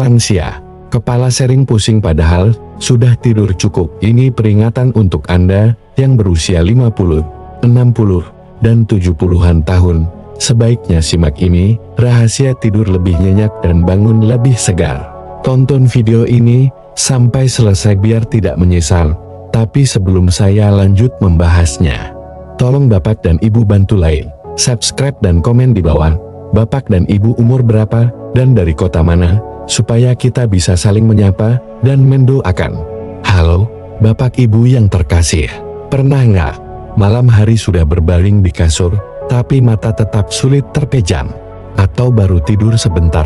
lansia, kepala sering pusing padahal sudah tidur cukup. Ini peringatan untuk Anda yang berusia 50, 60, dan 70-an tahun. Sebaiknya simak ini, rahasia tidur lebih nyenyak dan bangun lebih segar. Tonton video ini sampai selesai biar tidak menyesal. Tapi sebelum saya lanjut membahasnya, tolong Bapak dan Ibu bantu like, subscribe dan komen di bawah. Bapak dan Ibu umur berapa dan dari kota mana, supaya kita bisa saling menyapa dan mendoakan. Halo, Bapak Ibu yang terkasih. Pernah nggak malam hari sudah berbaring di kasur, tapi mata tetap sulit terpejam? Atau baru tidur sebentar,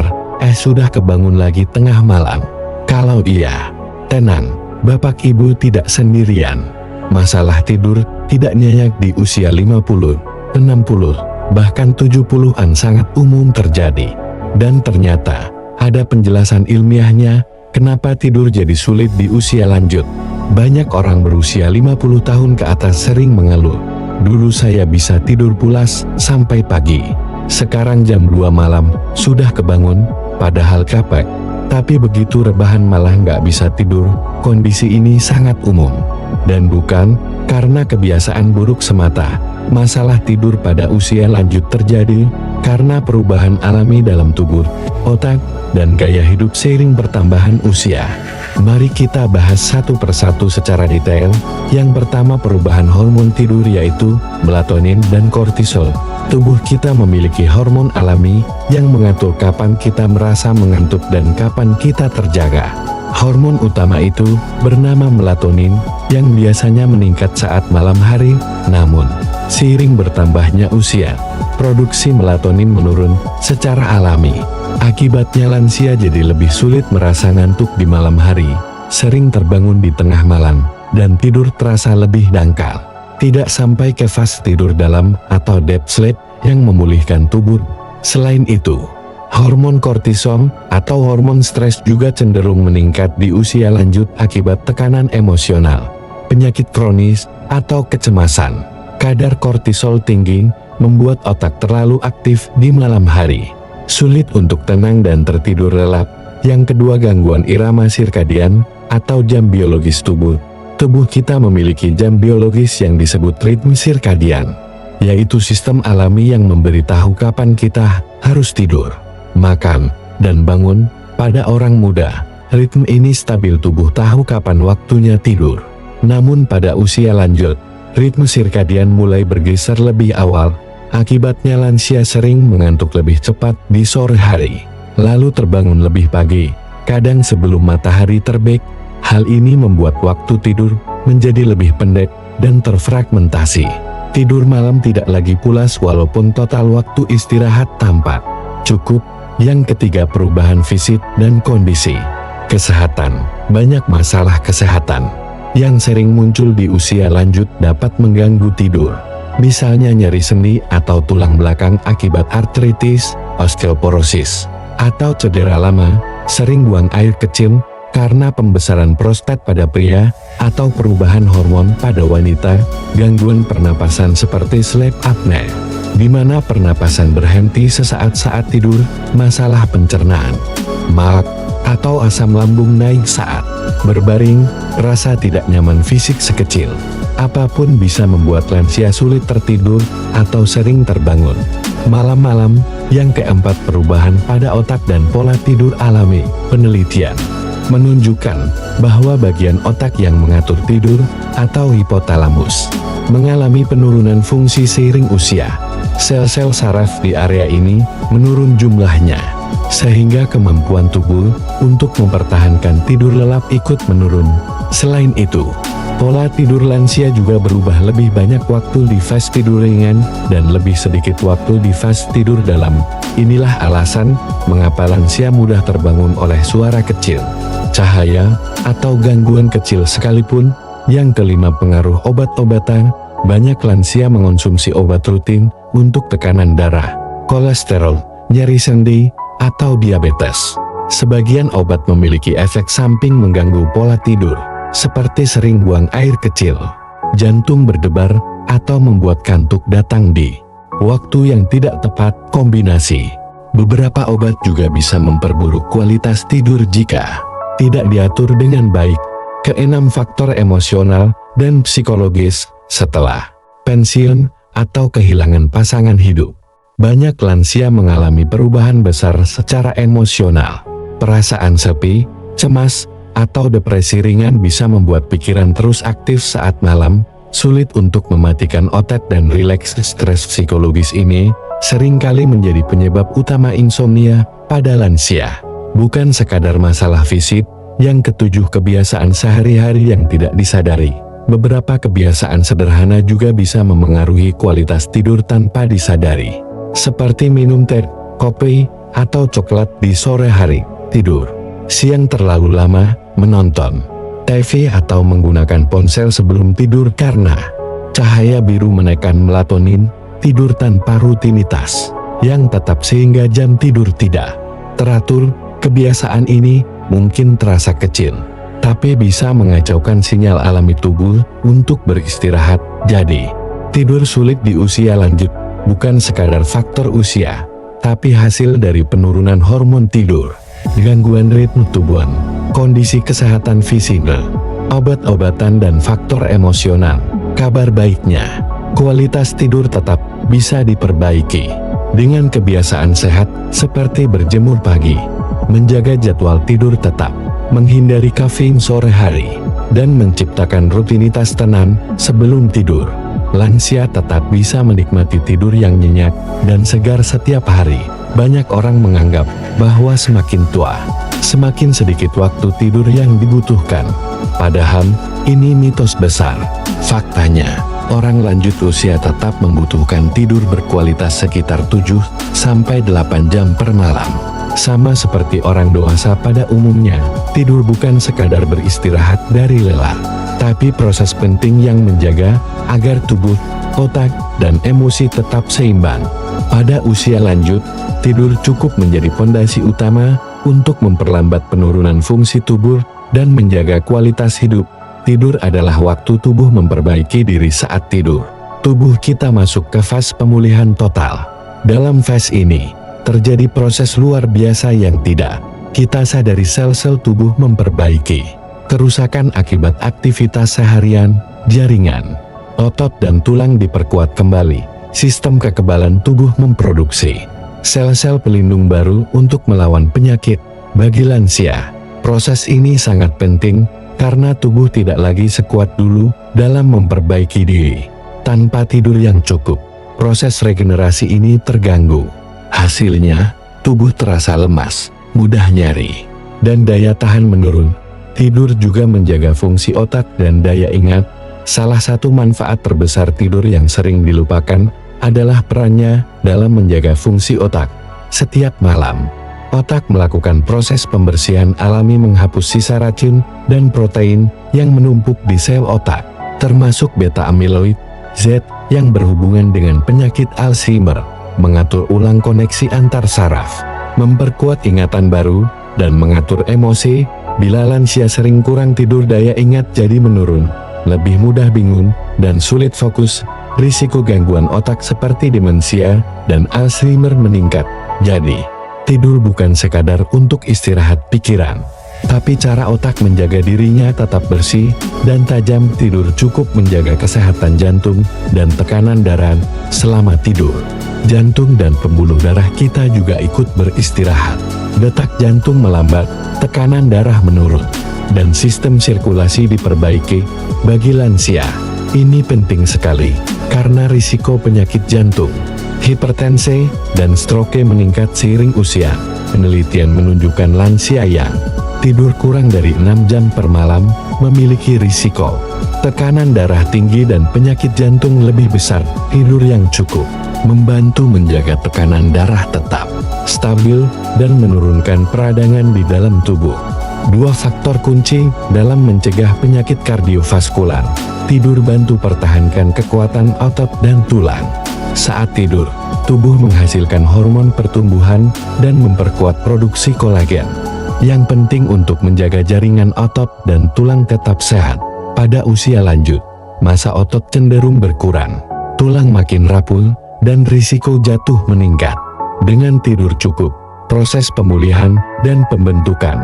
sudah kebangun lagi tengah malam? Kalau iya, tenang, Bapak Ibu tidak sendirian. Masalah tidur tidak nyenyak di usia 50, 60, bahkan 70-an sangat umum terjadi. Dan ternyata, ada penjelasan ilmiahnya, kenapa tidur jadi sulit di usia lanjut. Banyak orang berusia 50 tahun ke atas sering mengeluh, "Dulu saya bisa tidur pulas sampai pagi. Sekarang jam 2 malam, sudah kebangun, padahal capek." Tapi begitu rebahan malah nggak bisa tidur. Kondisi ini sangat umum. Dan bukan karena kebiasaan buruk semata. Masalah tidur pada usia lanjut terjadi karena perubahan alami dalam tubuh, otak, dan gaya hidup seiring pertambahan usia. Mari kita bahas satu persatu secara detail. Yang pertama, perubahan hormon tidur yaitu melatonin dan kortisol. Tubuh kita memiliki hormon alami yang mengatur kapan kita merasa mengantuk dan kapan kita terjaga. Hormon utama itu bernama melatonin yang biasanya meningkat saat malam hari. Namun, seiring bertambahnya usia, produksi melatonin menurun secara alami. Akibatnya lansia jadi lebih sulit merasa ngantuk di malam hari, sering terbangun di tengah malam, dan tidur terasa lebih dangkal. Tidak sampai ke fase tidur dalam atau deep sleep yang memulihkan tubuh. Selain itu, hormon kortisol atau hormon stres juga cenderung meningkat di usia lanjut akibat tekanan emosional, penyakit kronis, atau kecemasan. Kadar kortisol tinggi membuat otak terlalu aktif di malam hari, sulit untuk tenang dan tertidur lelap. Yang kedua, gangguan irama sirkadian atau jam biologis tubuh. Tubuh kita memiliki jam biologis yang disebut ritme sirkadian, yaitu sistem alami yang memberitahu kapan kita harus tidur, makan, dan bangun. Pada orang muda, ritme ini stabil, tubuh tahu kapan waktunya tidur. Namun pada usia lanjut, ritme sirkadian mulai bergeser lebih awal. Akibatnya lansia sering mengantuk lebih cepat di sore hari, lalu terbangun lebih pagi, kadang sebelum matahari terbit. Hal ini membuat waktu tidur menjadi lebih pendek dan terfragmentasi. Tidur malam tidak lagi pulas walaupun total waktu istirahat tampak cukup. Yang ketiga, perubahan fisik dan kondisi kesehatan. Banyak masalah kesehatan yang sering muncul di usia lanjut dapat mengganggu tidur. Misalnya nyeri sendi atau tulang belakang akibat artritis, osteoporosis, atau cedera lama, sering buang air kecil karena pembesaran prostat pada pria, atau perubahan hormon pada wanita, gangguan pernapasan seperti sleep apnea, di mana pernapasan berhenti sesaat saat tidur, masalah pencernaan, maag, atau asam lambung naik saat berbaring, rasa tidak nyaman fisik sekecil apapun bisa membuat lansia sulit tertidur atau sering terbangun malam-malam. Yang keempat, perubahan pada otak dan pola tidur alami. Penelitian menunjukkan bahwa bagian otak yang mengatur tidur atau hipotalamus mengalami penurunan fungsi seiring usia. Sel-sel saraf di area ini menurun jumlahnya, sehingga kemampuan tubuh untuk mempertahankan tidur lelap ikut menurun. Selain itu, pola tidur lansia juga berubah, lebih banyak waktu di fase tidur ringan dan lebih sedikit waktu di fase tidur dalam. Inilah alasan mengapa lansia mudah terbangun oleh suara kecil, cahaya, atau gangguan kecil sekalipun. Yang kelima, pengaruh obat-obatan. Banyak lansia mengonsumsi obat rutin untuk tekanan darah, kolesterol, nyeri sendi, atau diabetes. Sebagian obat memiliki efek samping mengganggu pola tidur, seperti sering buang air kecil, jantung berdebar, atau membuat kantuk datang di waktu yang tidak tepat. Kombinasi Beberapa obat juga bisa memperburuk kualitas tidur jika tidak diatur dengan baik. Keenam, faktor emosional dan psikologis. Setelah pensiun atau kehilangan pasangan hidup, banyak lansia mengalami perubahan besar secara emosional. Perasaan sepi, cemas, atau depresi ringan bisa membuat pikiran terus aktif saat malam, sulit untuk mematikan otak dan rileks. Stres psikologis ini seringkali menjadi penyebab utama insomnia pada lansia. Bukan sekadar masalah fisik. Yang ketujuh, kebiasaan sehari-hari yang tidak disadari. Beberapa kebiasaan sederhana juga bisa memengaruhi kualitas tidur tanpa disadari. Seperti minum teh, kopi, atau coklat di sore hari, tidur siang terlalu lama, menonton TV atau menggunakan ponsel sebelum tidur karena cahaya biru menekan melatonin, tidur tanpa rutinitas yang tetap sehingga jam tidur tidak teratur. Kebiasaan ini mungkin terasa kecil, tapi bisa mengacaukan sinyal alami tubuh untuk beristirahat. Jadi, tidur sulit di usia lanjut bukan sekadar faktor usia, tapi hasil dari penurunan hormon tidur, gangguan ritme tubuh, kondisi kesehatan fisik, obat-obatan dan faktor emosional. Kabar baiknya, kualitas tidur tetap bisa diperbaiki dengan kebiasaan sehat seperti berjemur pagi, menjaga jadwal tidur tetap, menghindari kafein sore hari, dan menciptakan rutinitas tenang sebelum tidur. Lansia tetap bisa menikmati tidur yang nyenyak dan segar setiap hari. Banyak orang menganggap bahwa semakin tua, semakin sedikit waktu tidur yang dibutuhkan. Padahal, ini mitos besar. Faktanya, orang lanjut usia tetap membutuhkan tidur berkualitas sekitar 7-8 jam per malam. Sama seperti orang dewasa pada umumnya, tidur bukan sekadar beristirahat dari lelah, tapi proses penting yang menjaga agar tubuh, otak, dan emosi tetap seimbang. Pada usia lanjut, tidur cukup menjadi fondasi utama untuk memperlambat penurunan fungsi tubuh dan menjaga kualitas hidup. Tidur adalah waktu tubuh memperbaiki diri saat tidur. Tubuh kita masuk ke fase pemulihan total. Dalam fase ini, terjadi proses luar biasa yang tidak kita sadari. Sel-sel tubuh memperbaiki kerusakan akibat aktivitas seharian, jaringan, otot dan tulang diperkuat kembali. Sistem kekebalan tubuh memproduksi sel-sel pelindung baru untuk melawan penyakit. Bagi lansia, proses ini sangat penting karena tubuh tidak lagi sekuat dulu dalam memperbaiki diri. Tanpa tidur yang cukup, proses regenerasi ini terganggu. Hasilnya, tubuh terasa lemas, mudah nyeri, dan daya tahan menurun. Tidur juga menjaga fungsi otak dan daya ingat. Salah satu manfaat terbesar tidur yang sering dilupakan adalah perannya dalam menjaga fungsi otak. Setiap malam, otak melakukan proses pembersihan alami menghapus sisa racun dan protein yang menumpuk di sel otak, termasuk beta amiloid Z yang berhubungan dengan penyakit Alzheimer, mengatur ulang koneksi antar saraf, memperkuat ingatan baru, dan mengatur emosi. Bila lansia sering kurang tidur, daya ingat jadi menurun, lebih mudah bingung, dan sulit fokus. Risiko gangguan otak seperti demensia dan Alzheimer meningkat. Jadi, tidur bukan sekadar untuk istirahat pikiran, tapi cara otak menjaga dirinya tetap bersih dan tajam. Tidur cukup menjaga kesehatan jantung dan tekanan darah. Selama tidur, jantung dan pembuluh darah kita juga ikut beristirahat. Detak jantung melambat, tekanan darah menurun, dan sistem sirkulasi diperbaiki. Bagi lansia, ini penting sekali karena risiko penyakit jantung, hipertensi, dan stroke meningkat seiring usia. Penelitian menunjukkan lansia yang tidur kurang dari 6 jam per malam memiliki risiko tekanan darah tinggi dan penyakit jantung lebih besar. Tidur yang cukup membantu menjaga tekanan darah tetap stabil dan menurunkan peradangan di dalam tubuh. Dua faktor kunci dalam mencegah penyakit kardiovaskular. Tidur bantu pertahankan kekuatan otot dan tulang. Saat tidur, tubuh menghasilkan hormon pertumbuhan dan memperkuat produksi kolagen, yang penting untuk menjaga jaringan otot dan tulang tetap sehat. Pada usia lanjut, massa otot cenderung berkurang, tulang makin rapuh, dan risiko jatuh meningkat. Dengan tidur cukup, proses pemulihan dan pembentukan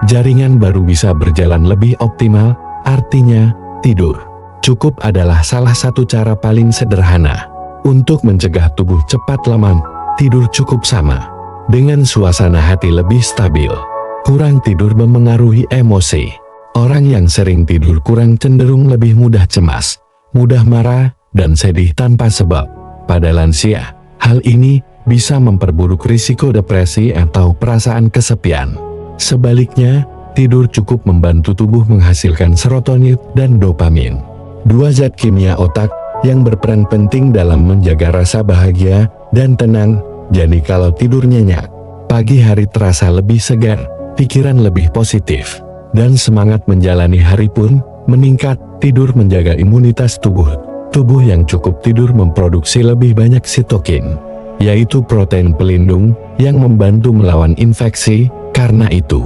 jaringan baru bisa berjalan lebih optimal. Artinya, tidur cukup adalah salah satu cara paling sederhana untuk mencegah tubuh cepat lemah. Tidur cukup sama dengan suasana hati lebih stabil. Kurang tidur memengaruhi emosi. Orang yang sering tidur kurang cenderung lebih mudah cemas, mudah marah, dan sedih tanpa sebab. Pada lansia, hal ini bisa memperburuk risiko depresi atau perasaan kesepian. Sebaliknya, tidur cukup membantu tubuh menghasilkan serotonin dan dopamin, dua zat kimia otak yang berperan penting dalam menjaga rasa bahagia dan tenang. Jadi kalau tidur nyenyak, pagi hari terasa lebih segar, pikiran lebih positif, dan semangat menjalani hari pun meningkat. Tidur menjaga imunitas tubuh. Tubuh yang cukup tidur memproduksi lebih banyak sitokin, yaitu protein pelindung yang membantu melawan infeksi. Karena itu,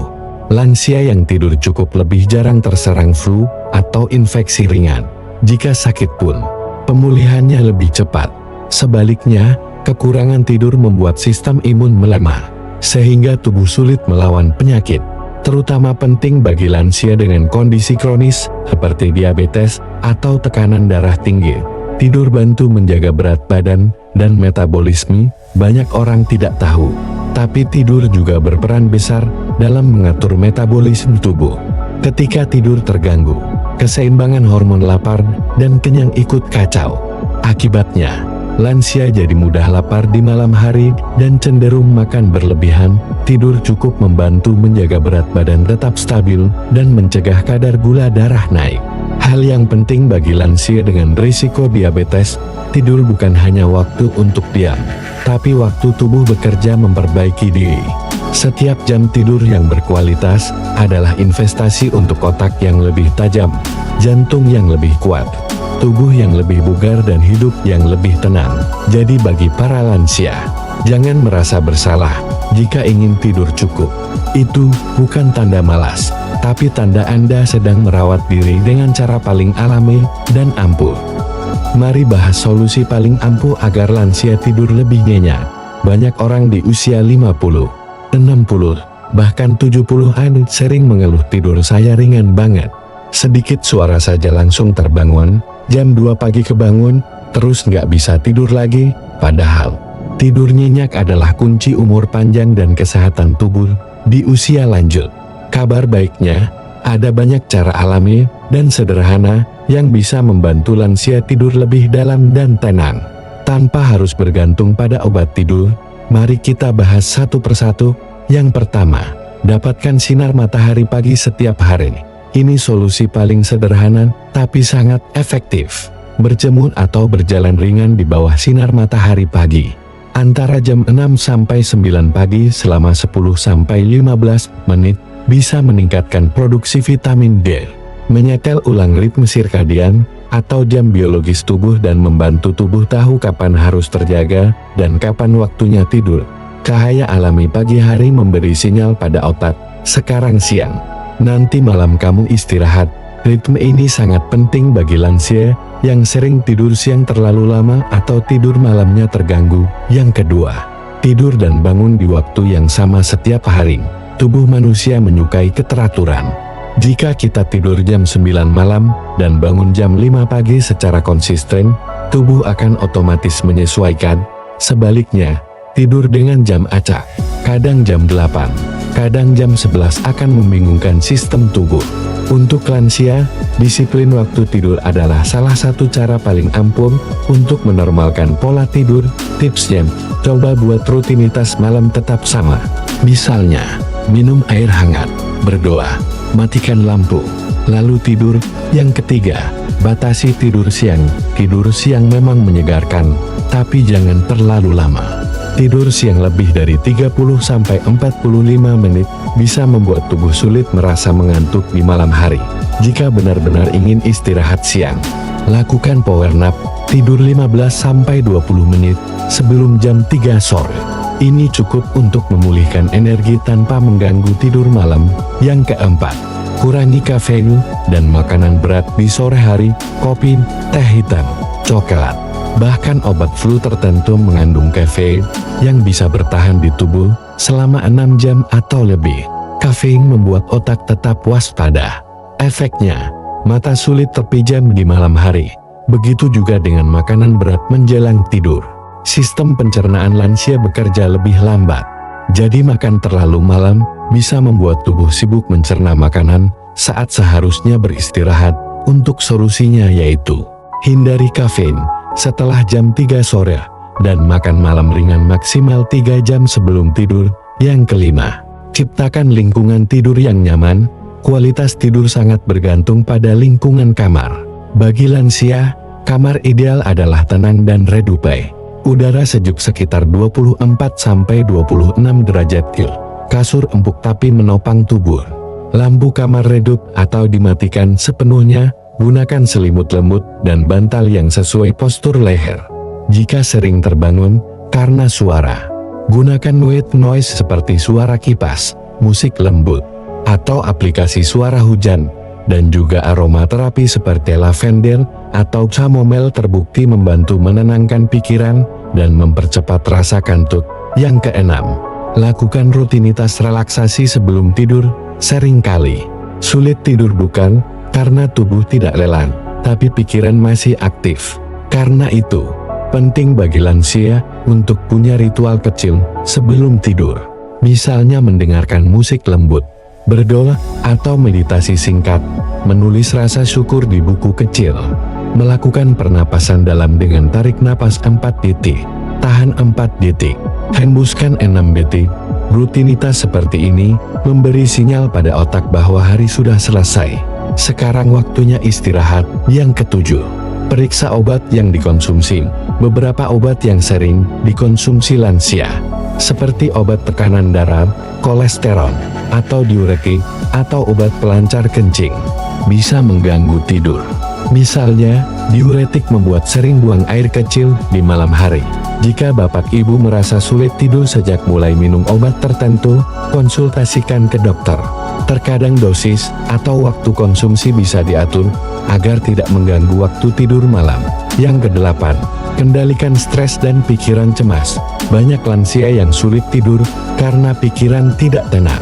lansia yang tidur cukup lebih jarang terserang flu atau infeksi ringan. Jika sakit pun, pemulihannya lebih cepat. Sebaliknya, kekurangan tidur membuat sistem imun melemah, sehingga tubuh sulit melawan penyakit. Terutama penting bagi lansia dengan kondisi kronis seperti diabetes atau tekanan darah tinggi. Tidur bantu menjaga berat badan dan metabolisme. Banyak orang tidak tahu, tapi tidur juga berperan besar dalam mengatur metabolisme tubuh. Ketika tidur terganggu, keseimbangan hormon lapar dan kenyang ikut kacau. Akibatnya, lansia jadi mudah lapar di malam hari dan cenderung makan berlebihan. Tidur cukup membantu menjaga berat badan tetap stabil dan mencegah kadar gula darah naik. Hal yang penting bagi lansia dengan risiko diabetes, tidur bukan hanya waktu untuk diam, tapi waktu tubuh bekerja memperbaiki diri. Setiap jam tidur yang berkualitas adalah investasi untuk otak yang lebih tajam, jantung yang lebih kuat, tubuh yang lebih bugar, dan hidup yang lebih tenang. Jadi bagi para lansia, jangan merasa bersalah jika ingin tidur cukup. Itu bukan tanda malas, tapi tanda Anda sedang merawat diri dengan cara paling alami dan ampuh. Mari bahas solusi paling ampuh agar lansia tidur lebih nyenyak. Banyak orang di usia 50, 60, bahkan 70-an sering mengeluh tidur saya ringan banget. Sedikit suara saja langsung terbangun, jam 2 pagi kebangun, terus nggak bisa tidur lagi. Padahal, tidur nyenyak adalah kunci umur panjang dan kesehatan tubuh di usia lanjut. Kabar baiknya, ada banyak cara alami dan sederhana yang bisa membantu lansia tidur lebih dalam dan tenang, tanpa harus bergantung pada obat tidur. Mari kita bahas satu persatu. Yang pertama, dapatkan sinar matahari pagi setiap hari. Ini solusi paling sederhana, tapi sangat efektif. Berjemur atau berjalan ringan di bawah sinar matahari pagi, antara jam 6 sampai 9 pagi selama 10 sampai 15 menit, bisa meningkatkan produksi vitamin D, menyetel ulang ritme sirkadian atau jam biologis tubuh, dan membantu tubuh tahu kapan harus terjaga dan kapan waktunya tidur. Cahaya alami pagi hari memberi sinyal pada otak, sekarang siang, nanti malam kamu istirahat. Ritme ini sangat penting bagi lansia yang sering tidur siang terlalu lama atau tidur malamnya terganggu. Yang kedua, tidur dan bangun di waktu yang sama setiap hari. Tubuh manusia menyukai keteraturan. Jika kita tidur jam 9 malam dan bangun jam 5 pagi secara konsisten, tubuh akan otomatis menyesuaikan. Sebaliknya, tidur dengan jam acak, kadang jam 8, kadang jam 11, akan membingungkan sistem tubuh. Untuk lansia, disiplin waktu tidur adalah salah satu cara paling ampuh untuk menormalkan pola tidur. Tipsnya, coba buat rutinitas malam tetap sama. Misalnya, minum air hangat, berdoa, matikan lampu, lalu tidur. Yang ketiga, batasi tidur siang. Tidur siang memang menyegarkan, tapi jangan terlalu lama. Tidur siang lebih dari 30-45 menit bisa membuat tubuh sulit merasa mengantuk di malam hari. Jika benar-benar ingin istirahat siang, lakukan power nap, tidur 15-20 menit sebelum jam 3 sore. Ini cukup untuk memulihkan energi tanpa mengganggu tidur malam. Yang keempat, kurangi kafein dan makanan berat di sore hari. Kopi, teh hitam, coklat, Bahkan obat flu tertentu mengandung kafein yang bisa bertahan di tubuh selama 6 jam atau lebih. Kafein membuat otak tetap waspada. Efeknya, mata sulit terpejam di malam hari. Begitu juga dengan makanan berat menjelang tidur. Sistem pencernaan lansia bekerja lebih lambat. Jadi makan terlalu malam bisa membuat tubuh sibuk mencerna makanan saat seharusnya beristirahat. Untuk solusinya yaitu hindari kafein setelah jam 3 sore dan makan malam ringan maksimal 3 jam sebelum tidur. Yang kelima, ciptakan lingkungan tidur yang nyaman. Kualitas tidur sangat bergantung pada lingkungan kamar. Bagi lansia, kamar ideal adalah tenang dan redup. Udara sejuk sekitar 24-26 derajat C. Kasur empuk tapi menopang tubuh. Lampu kamar redup atau dimatikan sepenuhnya. Gunakan selimut lembut dan bantal yang sesuai postur leher. Jika sering terbangun karena suara, gunakan white noise seperti suara kipas, musik lembut, atau aplikasi suara hujan. Dan juga aromaterapi seperti lavender atau chamomile terbukti membantu menenangkan pikiran dan mempercepat rasa kantuk. Yang keenam, lakukan rutinitas relaksasi sebelum tidur. Seringkali sulit tidur bukan karena tubuh tidak lelah, tapi pikiran masih aktif. Karena itu, penting bagi lansia untuk punya ritual kecil sebelum tidur. Misalnya mendengarkan musik lembut, berdoa atau meditasi singkat, menulis rasa syukur di buku kecil, melakukan pernapasan dalam dengan tarik napas 4 detik, tahan 4 detik, hembuskan 6 detik. Rutinitas seperti ini memberi sinyal pada otak bahwa hari sudah selesai. Sekarang waktunya istirahat. Yang ketujuh, periksa obat yang dikonsumsi. Beberapa obat yang sering dikonsumsi lansia, seperti obat tekanan darah, kolesterol, atau diuretik, atau obat pelancar kencing, bisa mengganggu tidur. Misalnya, diuretik membuat sering buang air kecil di malam hari. Jika bapak ibu merasa sulit tidur sejak mulai minum obat tertentu, konsultasikan ke dokter. Terkadang dosis atau waktu konsumsi bisa diatur agar tidak mengganggu waktu tidur malam. Yang kedelapan, kendalikan stres dan pikiran cemas. Banyak lansia yang sulit tidur karena pikiran tidak tenang,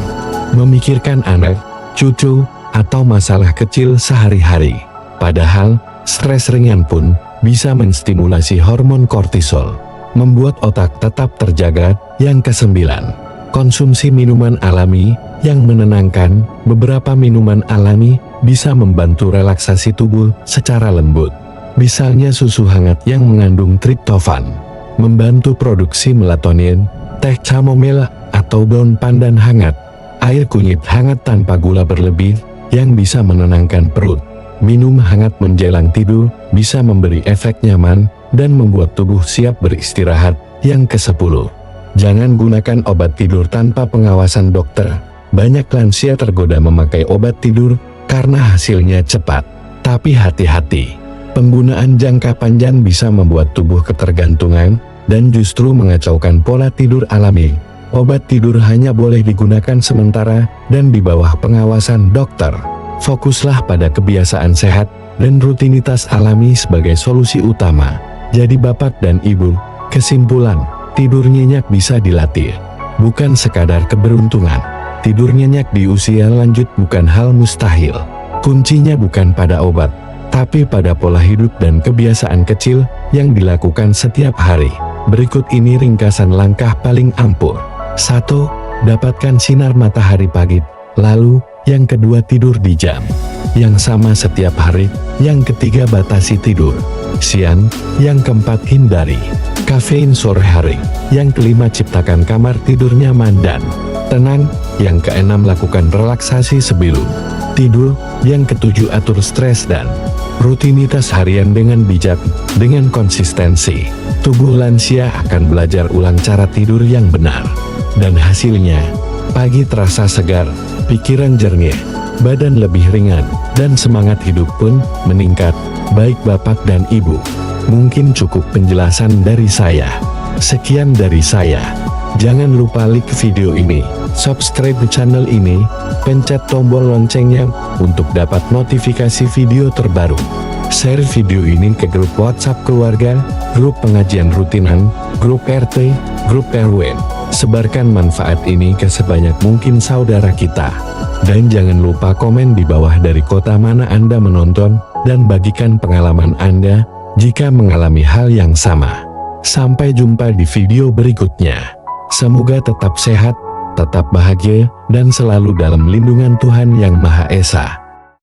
memikirkan anak, cucu, atau masalah kecil sehari-hari. Padahal, stres ringan pun bisa menstimulasi hormon kortisol, membuat otak tetap terjaga. Yang kesembilan, konsumsi minuman alami yang menenangkan. Beberapa minuman alami bisa membantu relaksasi tubuh secara lembut. Misalnya susu hangat yang mengandung triptofan, membantu produksi melatonin, teh chamomile atau daun pandan hangat, air kunyit hangat tanpa gula berlebih yang bisa menenangkan perut. Minum hangat menjelang tidur bisa memberi efek nyaman dan membuat tubuh siap beristirahat. Yang ke-10, jangan gunakan obat tidur tanpa pengawasan dokter. Banyak lansia tergoda memakai obat tidur karena hasilnya cepat. Tapi hati-hati, penggunaan jangka panjang bisa membuat tubuh ketergantungan dan justru mengacaukan pola tidur alami. Obat tidur hanya boleh digunakan sementara dan di bawah pengawasan dokter. Fokuslah pada kebiasaan sehat dan rutinitas alami sebagai solusi utama. Jadi bapak dan ibu, kesimpulan, tidur nyenyak bisa dilatih, bukan sekadar keberuntungan. Tidur nyenyak di usia lanjut bukan hal mustahil. Kuncinya bukan pada obat, tapi pada pola hidup dan kebiasaan kecil yang dilakukan setiap hari. Berikut ini ringkasan langkah paling ampuh. 1. Dapatkan sinar matahari pagi. Lalu, yang kedua, tidur di jam yang sama setiap hari. Yang ketiga, batasi tidur siang. Yang keempat, hindari kafein sore hari. Yang kelima, ciptakan kamar tidur nyaman dan tenang. Yang keenam, lakukan relaksasi sebelum tidur. Yang ketujuh, atur stres dan rutinitas harian dengan bijak. Dengan konsistensi, tubuh lansia akan belajar ulang cara tidur yang benar. Dan hasilnya, pagi terasa segar, pikiran jernih, badan lebih ringan, dan semangat hidup pun meningkat. Baik bapak dan ibu, mungkin cukup penjelasan dari saya. Sekian dari saya. Jangan lupa like video ini, subscribe channel ini, pencet tombol loncengnya untuk dapat notifikasi video terbaru. Share video ini ke grup WhatsApp keluarga, grup pengajian rutinan, grup RT, grup RW. Sebarkan manfaat ini ke sebanyak mungkin saudara kita. Dan jangan lupa komen di bawah dari kota mana Anda menonton, dan bagikan pengalaman Anda jika mengalami hal yang sama. Sampai jumpa di video berikutnya. Semoga tetap sehat, tetap bahagia, dan selalu dalam lindungan Tuhan Yang Maha Esa.